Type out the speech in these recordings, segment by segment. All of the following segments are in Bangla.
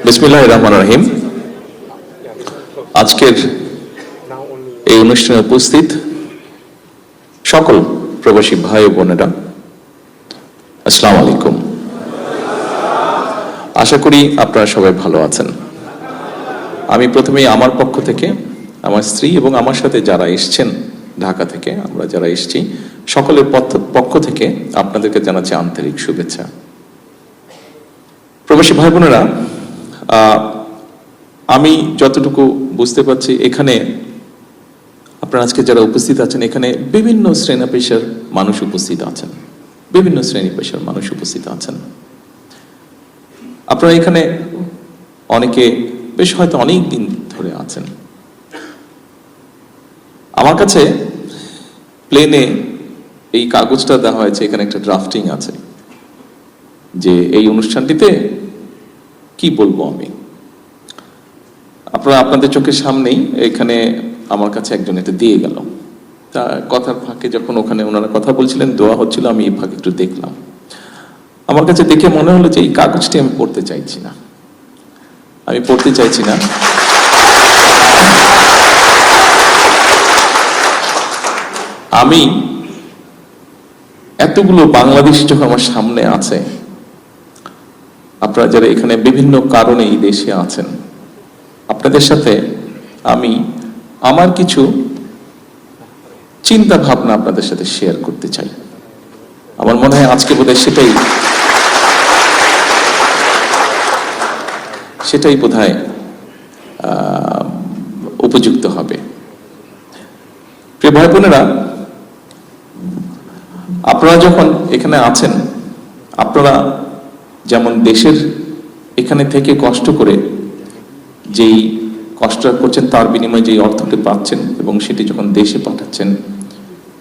বিসমিল্লাহির রহমানির রহিম। আজকের এই অনুষ্ঠানে উপস্থিত সকল প্রবাসী ভাই ও বোনেরা, আসসালামু আলাইকুম। আশা করি আপনারা সবাই ভালো আছেন। আমি প্রথমেই আমার পক্ষ থেকে, আমার স্ত্রী এবং আমার সাথে যারা এসছেন ঢাকা থেকে, আমরা যারা এসেছি সকলের পক্ষ থেকে আপনাদেরকে জানাচ্ছি আন্তরিক শুভেচ্ছা। প্রবাসী ভাই বোনেরা, আমি যতটুকু বুঝতে পারছি এখানে আপনারা আজকে যারা উপস্থিত আছেন, এখানে বিভিন্ন শ্রেণী পেশার মানুষ উপস্থিত আছেন, বিভিন্ন শ্রেণী পেশার মানুষ উপস্থিত আছেন। আপনারা এখানে অনেকে বেশ হয়তো অনেক দিন ধরে আছেন। আমার কাছে প্লেনে এই কাগজটা দেওয়া হয়েছে, এখানে একটা ড্রাফটিং আছে যে এই অনুষ্ঠানটিতে কি বলবো আমি। আপনারা আপনাদের চোখের সামনেই এখানে আমার কাছে একজন এটা দিয়ে গেল। তা কথার ফাঁকে যখন ওখানে ওনারা কথা বলছিলেন, দোয়া হচ্ছিল, আমি এই ফাঁকে একটু দেখলাম। আমার কাছে দেখে মনে হলো যে এই কাগজটি আমি পড়তে চাইছি না, আমি পড়তে চাইছি না। আমি এতগুলো বাংলাদেশ যখন আমার সামনে আছে, আপনারা যারা এখানে বিভিন্ন কারণে এই দেশে আছেন, আপনাদের সাথে আমি আমার কিছু চিন্তা ভাবনা আপনাদের সাথে শেয়ার করতে চাই। আমার মনে হয় আজকে বোধহয় সেটাই বোধহয় উপযুক্ত হবে। প্রিয় ভাই বোনেরা, আপনারা যখন এখানে আছেন, আপনারা যেমন দেশের এখানে থেকে কষ্ট করে যেই কষ্টটা করছেন তার বিনিময়ে যেই অর্থটি পাচ্ছেন এবং সেটি যখন দেশে পাঠাচ্ছেন,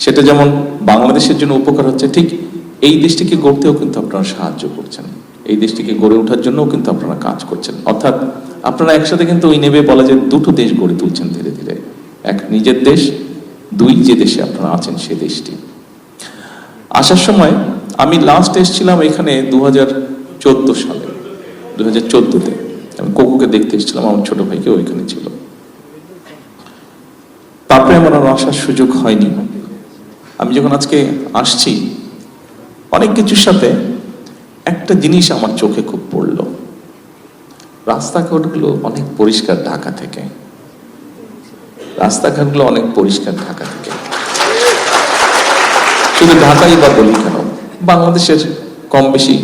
সেটা যেমন বাংলাদেশের জন্য উপকার হচ্ছে, ঠিক এই দেশটিকে গড়তেও কিন্তু আপনারা সাহায্য করছেন, এই দেশটিকে গড়ে ওঠার জন্যও কিন্তু আপনারা কাজ করছেন। অর্থাৎ আপনারা একসাথে কিন্তু ওই নেবে বলা যায় দুটো দেশ গড়ে তুলছেন ধীরে ধীরে। এক নিজের দেশ, দুই যে দেশে আপনারা আছেন সে দেশটি। আসার সময় আমি লাস্ট এসেছিলাম এখানে 2014 সালে, 2014-তে আমি কোকুকে দেখতে এসেছিলাম, আমার ছোট ভাইকে ওইখানে ছিল। তারপরে আমার আর আসার সুযোগ হয়নি। আমি যখন আজকে আসছি, অনেক কিছুর সাথে একটা জিনিস আমার চোখে খুব পড়লো। রাস্তাঘাটগুলো অনেক পরিষ্কার ঢাকা থেকে, রাস্তাঘাটগুলো অনেক পরিষ্কার ঢাকা থেকে। শুধু ঢাকাই বা বলি কেন, বাংলাদেশের কম বেশি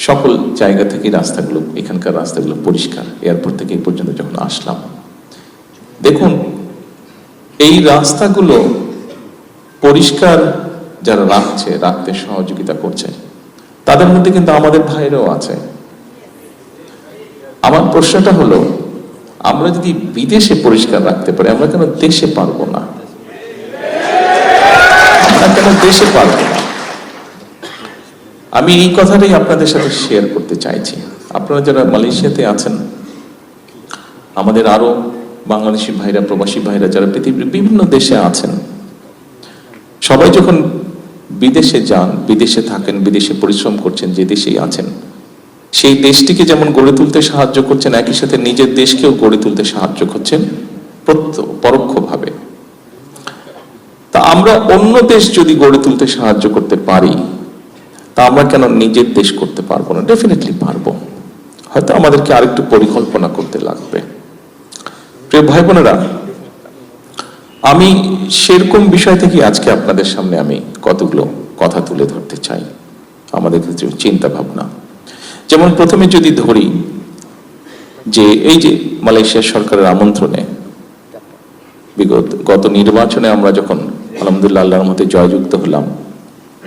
সকল জায়গা থেকে রাস্তাগুলো, এখানকার রাস্তাগুলো পরিষ্কার। এয়ারপোর্ট থেকে এই পর্যন্ত যখন আসলাম, দেখুন এই রাস্তাগুলো পরিষ্কার যারা রাখতে সহযোগিতা করছে, তাদের মধ্যে কিন্তু আমাদের ভাইরাও আছে। আমার প্রশ্নটা হলো, আমরা যদি বিদেশে পরিষ্কার রাখতে পারি, আমরা কেন দেশে পারবো না? আমরা কেন দেশে পারবো না? আমি এই কথাটাই আপনাদের সাথে শেয়ার করতে চাইছি। আপনারা যারা মালয়েশিয়াতে আছেন, আমাদের আরো বাংলাদেশি ভাইরা, প্রবাসী ভাইরা যারা পৃথিবীর বিভিন্ন দেশে আছেন, সবাই যখন বিদেশে যান, বিদেশে থাকেন, বিদেশে পরিশ্রম করছেন, যে দেশেই আছেন, সেই দেশটিকে যেমন গড়ে তুলতে সাহায্য করছেন, একই সাথে নিজের দেশকেও গড়ে তুলতে সাহায্য করছেন পরোক্ষভাবে। তা আমরা অন্য দেশ যদি গড়ে তুলতে সাহায্য করতে পারি, তা আমরা কেন নিজের দেশ করতে পারবো না? ডেফিনেটলি পারবো। হয়তো আমাদেরকে আরেকটু পরিকল্পনা করতে লাগবে। প্রিয় ভাই বোনেরা, আমি সেরকম বিষয় থেকে আজকে আপনাদের সামনে আমি কতগুলো কথা তুলে ধরতে চাই, আমাদের কিছু চিন্তা ভাবনা। যেমন প্রথমে যদি ধরি যে এই যে মালয়েশিয়া সরকারের আমন্ত্রণে গত নির্বাচনে আমরা যখন আলহামদুলিল্লাহ আল্লাহর মধ্যে জয়যুক্ত হলাম,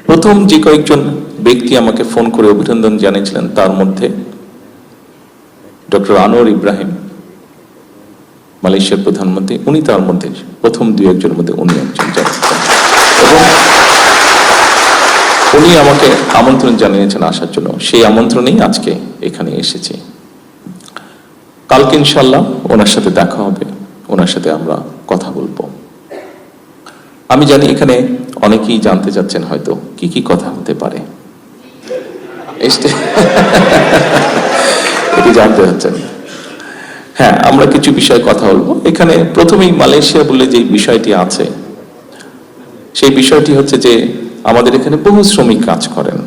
প্রথম যে কয়েকজন ব্যক্তি আমাকে ফোন করে অভিনন্দন জানিয়েছিলেন, তার মধ্যে ডক্টর আনোয়ার ইব্রাহিম, মালয়েশিয়ার প্রধানমন্ত্রী, উনি তার মধ্যে প্রথম দুই একজনের মধ্যে উনি একজন। এবং উনি আমাকে আমন্ত্রণ জানিয়েছেন আসার জন্য, সেই আমন্ত্রণেই আজকে এখানে এসেছি। কালকে ইনশাল্লাহ ওনার সাথে দেখা হবে, ওনার সাথে আমরা কথা বলবো। আমি জানি এখানে অনেকেই জানতে চাচ্ছেন হয়তো কি কি কথা হতে পারে। এটি জানতে চাচ্ছেন। হ্যাঁ, আমরা কিছু বিষয়ে কথা বলবো। এখানে প্রথমেই মালয়েশিয়া বলে যে বিষয়টি আছে, সেই বিষয়টি হচ্ছে যে আমাদের এখানে বহু শ্রমিক কাজ করেন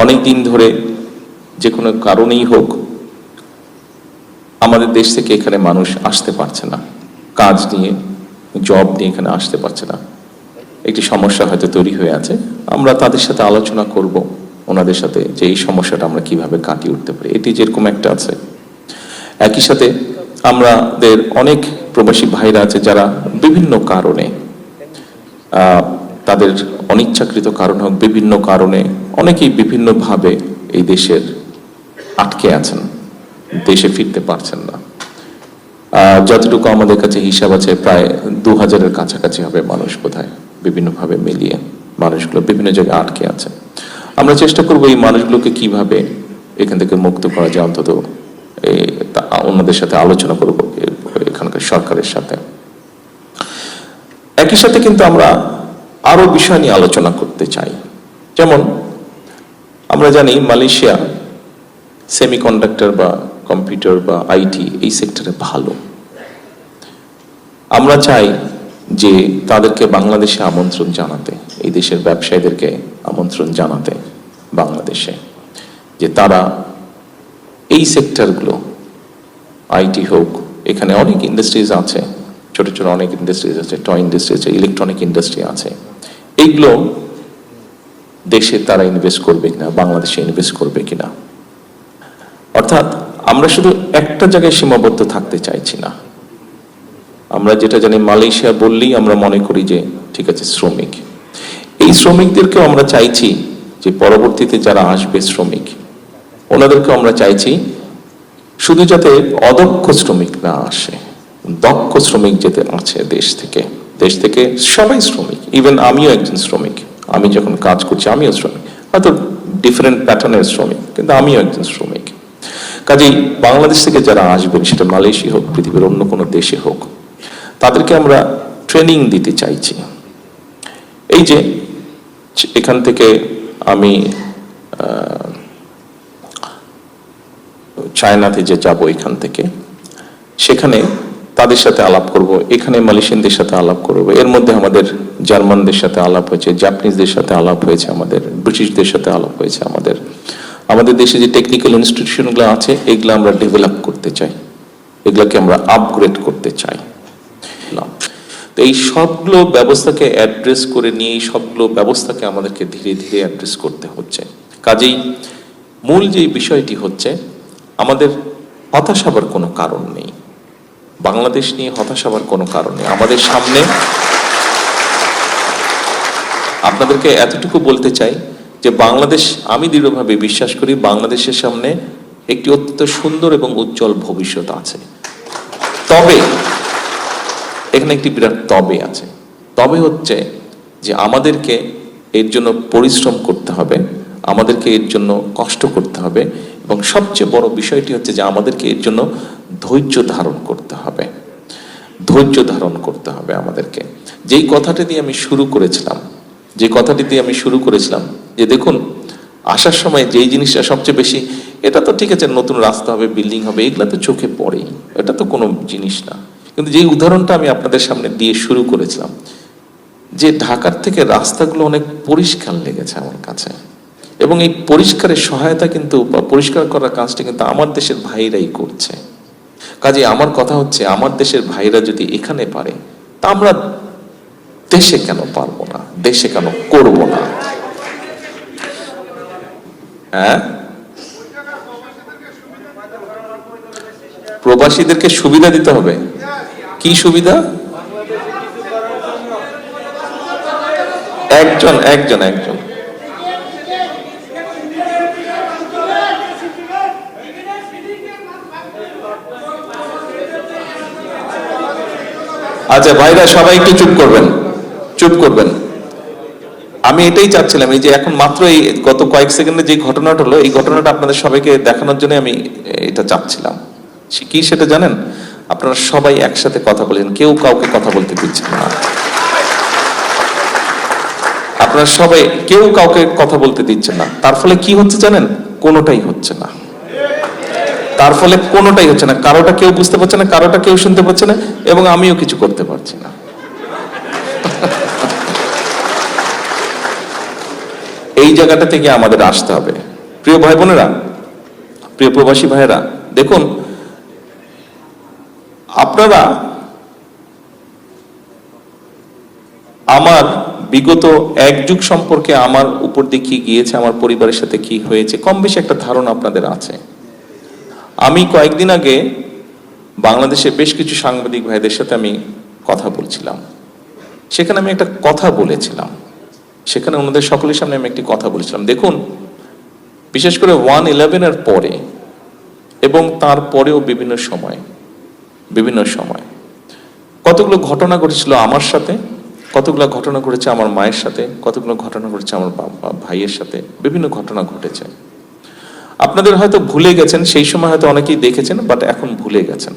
অনেক দিন ধরে, যে কোনো কারণেই হোক আমাদের দেশ থেকে এখানে মানুষ আসতে পারছে না, কাজ নিয়ে জব নিয়ে এখানে আসতে পারছে না। একটি সমস্যা হয়তো তৈরি হয়ে আছে, আমরা তাদের সাথে আলোচনা করব ওনাদের সাথে যে এই সমস্যাটা আমরা কিভাবে কাটিয়ে উঠতে পারি, এটি যেরকম একটা আছে। একই সাথে আমাদের অনেক প্রবাসী ভাইরা আছে যারা বিভিন্ন কারণে, তাদের অনিচ্ছাকৃত কারণ হোক, বিভিন্ন কারণে অনেকেই বিভিন্নভাবে এই দেশের আটকে আছেন, দেশে ফিরতে পারছেন না। যতটুকু আমাদের কাছে হিসাব আছে প্রায় 2000-এর কাছাকাছি হবে মানুষ, বোধহয় বিভিন্নভাবে মিলিয়ে মানুষগুলো বিভিন্ন জায়গায় আটকে আছে। আমরা চেষ্টা করব এই মানুষগুলোকে কিভাবে এখান থেকে মুক্ত করা যায়, অন্তত অন্যদের সাথে আলোচনা করব এখানকার সরকারের সাথে। একই সাথে কিন্তু আমরা আরো বিষয় নিয়ে আলোচনা করতে চাই। যেমন আমরা জানি মালয়েশিয়া সেমিকন্ডাক্টর বা কম্পিউটার বা আইটি এই সেক্টরে ভালো। আমরা চাই যে তাদেরকে বাংলাদেশে আমন্ত্রণ জানাতে, এই দেশের ব্যবসায়ীদেরকে আমন্ত্রণ জানাতে বাংলাদেশে, যে তারা এই সেক্টরগুলো, আইটি হোক, এখানে অনেক ইন্ডাস্ট্রিজ আছে, ছোট ছোট অনেক ইন্ডাস্ট্রিজ আছে, টয় ইন্ডাস্ট্রি আছে, ইলেকট্রনিক ইন্ডাস্ট্রি আছে, এইগুলো দেশে তারা ইনভেস্ট করবে কিনা, বাংলাদেশে ইনভেস্ট করবে কিনা। অর্থাৎ আমরা শুধু একটা জায়গায় সীমাবদ্ধ থাকতে চাইছি না। আমরা যেটা জানি, মালয়েশিয়া বললেই আমরা মনে করি যে ঠিক আছে শ্রমিক, এই শ্রমিকদেরকেও আমরা চাইছি যে পরবর্তীতে যারা আসবে শ্রমিক, ওনাদেরকেও আমরা চাইছি শুধু যাতে অদক্ষ শ্রমিক না আসে, দক্ষ শ্রমিক যেতে আছে দেশ থেকে সবাই শ্রমিক। ইভেন আমিও একজন শ্রমিক, আমি যখন কাজ করছি আমিও শ্রমিক, হয়তো ডিফারেন্ট প্যাটার্নের শ্রমিক, কিন্তু আমিও একজন শ্রমিক। কাজেই বাংলাদেশ থেকে যারা আসবেন, সেটা মালয়েশিয়া হোক, পৃথিবীর অন্য কোনো দেশে হোক, তাদেরকে আমরা ট্রেনিং দিতে চাইছি। এই যে এখান থেকে আমি চায়নাতে যে যাব, এখান থেকে সেখানে তাদের সাথে আলাপ করব, এখানে মালয়েশিয়ানদের সাথে আলাপ করব, এর মধ্যে আমাদের জার্মানদের সাথে আলাপ হয়েছে, জাপানিজদের সাথে আলাপ হয়েছে, আমাদের ব্রিটিশদের সাথে আলাপ হয়েছে। আমাদের দেশে যে টেকনিক্যাল ইনস্টিটিউশনগুলো আছে, এগুলো আমরা ডেভেলপ করতে চাই, এগুলোকে আমরা আপগ্রেড করতে চাই। তো এই সবগুলো ব্যবস্থাকে অ্যাড্রেস করে নিয়ে, এই সবগুলো ব্যবস্থাকে আমাদেরকে ধীরে ধীরে অ্যাড্রেস করতে হচ্ছে। কাজেই মূল যে বিষয়টি হচ্ছে, আমাদের হতাশ হবার কোনো কারণ নেই, বাংলাদেশ নিয়ে হতাশ হবার কোনো কারণ নেই। আমাদের সামনে আপনাদেরকে এতটুকু বলতে চাই যে বাংলাদেশ, আমি দৃঢ়ভাবে বিশ্বাস করি বাংলাদেশের সামনে একটি অত্যন্ত সুন্দর এবং উজ্জ্বল ভবিষ্যৎ আছে। তবে এখানে একটি বিরাট তবে আছে। তবে হচ্ছে যে আমাদেরকে এর জন্য পরিশ্রম করতে হবে, আমাদেরকে এর জন্য কষ্ট করতে হবে, এবং সবচেয়ে বড় বিষয়টি হচ্ছে যে আমাদেরকে এর জন্য ধৈর্য ধারণ করতে হবে। ধৈর্য ধারণ করতে হবে আমাদেরকে। যেই কথাটি দিয়ে আমি শুরু করেছিলাম, যে দেখুন আসার সময় যেই জিনিসটা সবচেয়ে বেশি, এটা তো ঠিক আছে, নতুন রাস্তা হবে, বিল্ডিং হবে, এগুলা তো চোখে পড়েই, এটা তো কোনো জিনিস না। কিন্তু যেই উদাহরণটা আমি আপনাদের সামনে দিয়ে শুরু করেছিলাম, যে ঢাকার থেকে রাস্তাগুলো অনেক পরিষ্কার লেগেছে আমার কাছে, এবং এই পরিষ্কারের সহায়তা কিন্তু, পরিষ্কার করার কাজটা কিন্তু আমার দেশের ভাইরাই করছে। কাজে আমার কথা হচ্ছে, আমার দেশের ভাইরা যদি এখানে পারে, তা আমরা দেশে কেন পারবো না, দেশে কেন করব না? হ্যাঁ, প্রবাসীদেরকে সুবিধা দিতে হবে। কি সুবিধা? একজন আচ্ছা ভাইরা, সবাই একটু চুপ করবেন। আমি এটাই চাচ্ছিলাম, এই যে এখন মাত্র এই গত কয়েক সেকেন্ডে যে ঘটনাটা হলো, এই ঘটনাটা আপনাদের সবাইকে দেখানোর জন্য আমি এটা চাচ্ছিলাম। কি সেটা জানেন? আপনারা সবাই একসাথে কথা বলেন, কেউ কাউকে কথা বলতে দিচ্ছেন না। আপনারা সবাই কেউ কাউকে কথা বলতে দিচ্ছেন না, তার ফলে কি হচ্ছে জানেন? কোনোটাই হচ্ছে না। তার ফলে কোনোটাই হচ্ছে না, কারোটা কেউ বুঝতে পারছে না, কারোটা কেউ শুনতে পাচ্ছে না, এবং আমিও কিছু করতে পারছি না। এই জায়গাটা থেকে আমাদের আসতে হবে। প্রিয় ভাই বোনেরা, প্রিয় প্রবাসী ভাইয়েরা, দেখুন আপনারা আমার বিগত এক যুগ সম্পর্কে আমার উপর দিয়ে কি গিয়েছে, আমার পরিবারের সাথে কি হয়েছে, কম বেশি একটা ধারণা আপনাদের আছে। আমি কয়েকদিন আগে বাংলাদেশে বেশ কিছু সাংবাদিক ভাইদের সাথে আমি কথা বলছিলাম। সেখানে আমি একটা কথা বলেছিলাম, সেখানে ওনাদের সকলের সামনে আমি একটি কথা বলেছিলাম। দেখুন, বিশেষ করে 1/11 এর পরে এবং তারপরেও বিভিন্ন সময় কতগুলো ঘটনা ঘটেছিল আমার সাথে, কতগুলো ঘটনা ঘটেছে আমার মায়ের সাথে, কতগুলো ঘটনা ঘটেছে আমার ভাইয়ের সাথে, বিভিন্ন ঘটনা ঘটেছে। আপনাদের হয়তো ভুলে গেছেন, সেই সময় হয়তো অনেকেই দেখেছেন, বাট এখন ভুলে গেছেন।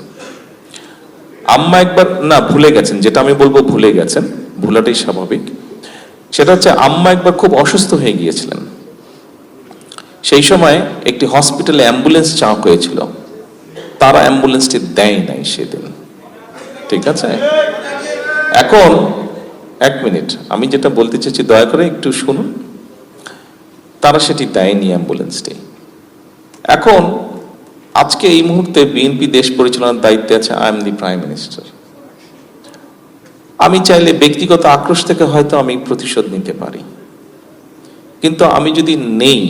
আম্মা একবার, না ভুলে গেছেন, যেটা আমি বলবো ভুলে গেছেন, ভুলাটাই স্বাভাবিক। সেটা হচ্ছে আম্মা একবার খুব অসুস্থ হয়ে গিয়েছিলেন। সেই সময় একটি হসপিটালে অ্যাম্বুলেন্স চাওয়া হয়েছিল, তারা অ্যাম্বুলেন্সটি দেয় নাই সেদিন, ঠিক আছে? এখন এক মিনিট, আমি যেটা বলতে চাইছি দয়া করে একটু শুনুন। তারা সেটি দেয়নি অ্যাম্বুলেন্সটি। এখন আজকে এই মুহূর্তে বিএনপি দেশ পরিচালনার দায়িত্বে আছে, I am the prime minister. আমি চাইলে ব্যক্তিগত আক্রোশ থেকে হয়তো আমি প্রতিশোধ নিতে পারি, কিন্তু আমি যদি নেই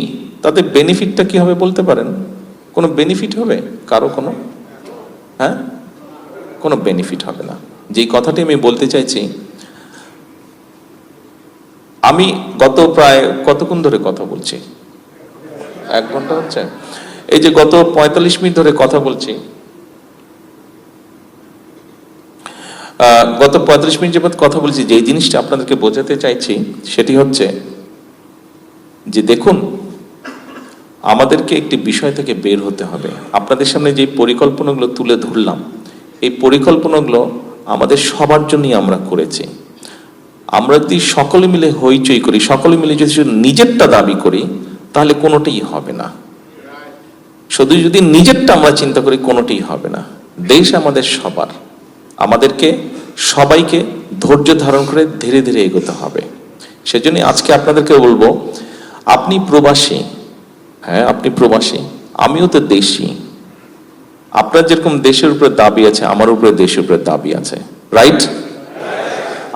তাতে বেনিফিটটা কি হবে বলতে পারেন? কোনো বেনিফিট হবে কারো? কোনো বেনিফিট হবে না। যে কথাটি আমি বলতে চাইছি, আমি গত প্রায় কতক্ষণ ধরে কথা বলছি, 1 ঘন্টা হচ্ছে, এই যে গত 45 মিনিট ধরে কথা বলছি, গত 45 মিনিট যাবত কথা বলছি, যে জিনিসটা আপনাদেরকে বোঝাতে চাইছি সেটি হচ্ছে যে দেখুন, আমাদেরকে একটি বিষয় থেকে বের হতে হবে। আপনাদের সামনে যে পরিকল্পনাগুলো তুলে ধরলাম, এই পরিকল্পনাগুলো আমাদের সবার জন্যই আমরা করেছি। আমরা যদি সকলে মিলে হইচই করি, সকলে মিলে যদি নিজেরটা দাবি করি, তাহলে কোনোটাই হবে না। শুধু যদি নিজেরটা আমরা চিন্তা করি, কোনোটাই হবে না। দেশ আমাদের সবার, আমাদেরকে সবাইকে ধৈর্য ধারণ করে ধীরে ধীরে এগোতে হবে। সেজন্য আজকে আপনাদেরকে বলবো, আপনি প্রবাসী, হ্যাঁ আপনি প্রবাসী, আমিও তো দেশি। আপনার যেরকম দেশের উপরে দাবি আছে, আমার উপরে দেশের উপরে দাবি আছে, রাইট?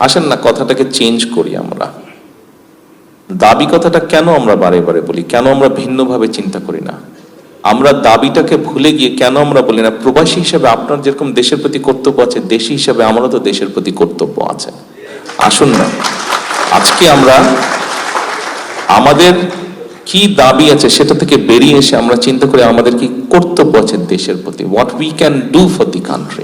আসেন না কথাটাকে চেঞ্জ করি। আমরা দাবি কথাটা কেন আমরা বারে বারে বলি, কেন আমরা ভিন্নভাবে চিন্তা করি না? আমরা দাবিটাকে ভুলে গিয়ে কেন আমরা বলি না, প্রবাসী হিসেবে আপনার যেরকম দেশের প্রতি কর্তব্য আছে, দেশি হিসেবে আমারও তো দেশের প্রতি কর্তব্য আছে। আসুন না আজকে আমরা আমাদের কি দাবি আছে সেটা থেকে বেরিয়ে এসে আমরা চিন্তা করি আমাদের কি কর্তব্য আছে দেশের প্রতি, what we can do for the country.